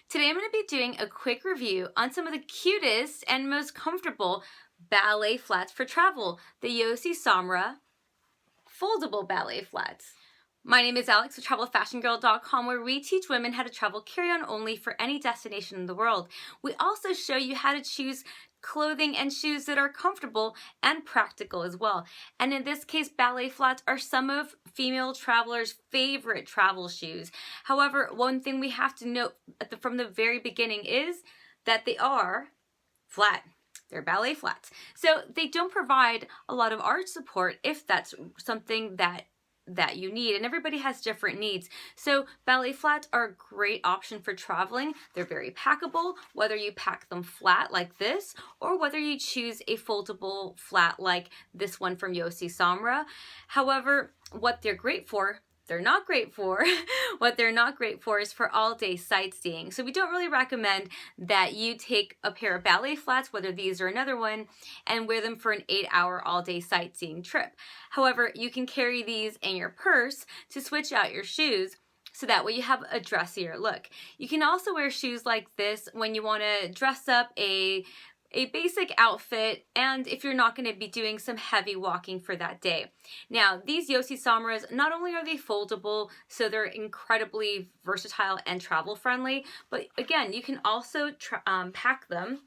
Today I'm going to be doing a quick review on some of the cutest and most comfortable ballet flats for travel, the Josi Samra foldable ballet flats. My name is Alex with TravelFashionGirl.com, where we teach women how to travel carry-on only for any destination in the world. We also show you how to choose clothing and shoes that are comfortable and practical as well. And in this case, ballet flats are some of female travelers' favorite travel shoes. However, one thing we have to note from the very beginning is that they are flat. They're ballet flats. So they don't provide a lot of arch support if that's something that you need, and everybody has different needs. So ballet flats are a great option for traveling. They're very packable, whether you pack them flat like this or whether you choose a foldable flat like this one from Josi Samra. However, what they're great for, they're not great for. What they're not great for is for all-day sightseeing. So we don't really recommend that you take a pair of ballet flats, whether these or another one, and wear them for an 8-hour all-day sightseeing trip. However, you can carry these in your purse to switch out your shoes, so that way you have a dressier look. You can also wear shoes like this when you want to dress up a basic outfit, and if you're not going to be doing some heavy walking for that day. Now, these Josi Samras, not only are they foldable, so they're incredibly versatile and travel friendly, but again, you can also pack them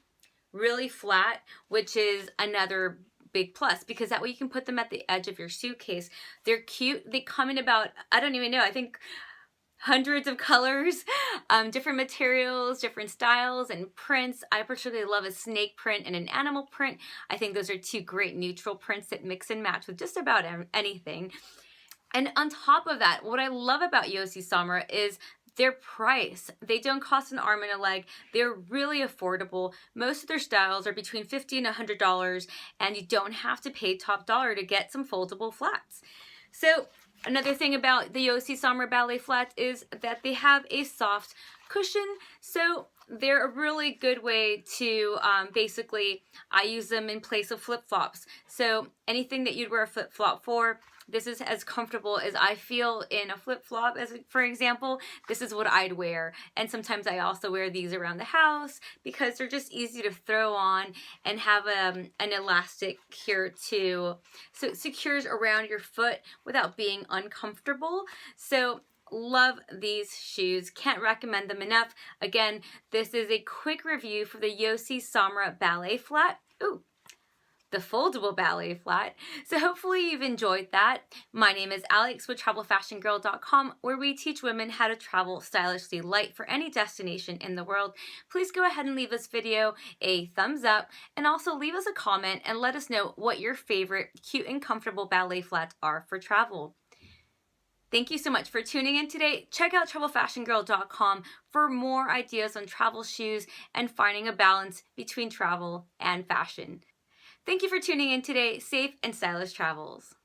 really flat, which is another big plus, because that way you can put them at the edge of your suitcase. They're cute. They come in about, I don't even know, I think hundreds of colors, different materials, different styles and prints. I particularly love a snake print and an animal print. I think those are two great neutral prints that mix and match with just about anything. And on top of that, what I love about Josi Samra is their price. They don't cost an arm and a leg. They're really affordable. Most of their styles are between $50 and $100, and you don't have to pay top dollar to get some foldable flats. So another thing about the Josi Samra ballet flats is that they have a soft cushion, so they're a really good way to basically, I use them in place of flip-flops. So anything that you'd wear a flip-flop for, this is as comfortable as I feel in a flip-flop. As for example, this is what I'd wear. And sometimes I also wear these around the house because they're just easy to throw on and have an elastic here too. So it secures around your foot without being uncomfortable. So love these shoes. Can't recommend them enough. Again, this is a quick review for the Josi Samra ballet flat. Ooh, the foldable ballet flat. So hopefully you've enjoyed that. My name is Alex with TravelFashionGirl.com, where we teach women how to travel stylishly light for any destination in the world. Please go ahead and leave this video a thumbs up, and also leave us a comment and let us know what your favorite cute and comfortable ballet flats are for travel. Thank you so much for tuning in today. Check out TravelFashionGirl.com for more ideas on travel shoes and finding a balance between travel and fashion. Thank you for tuning in today. Safe and stylish travels.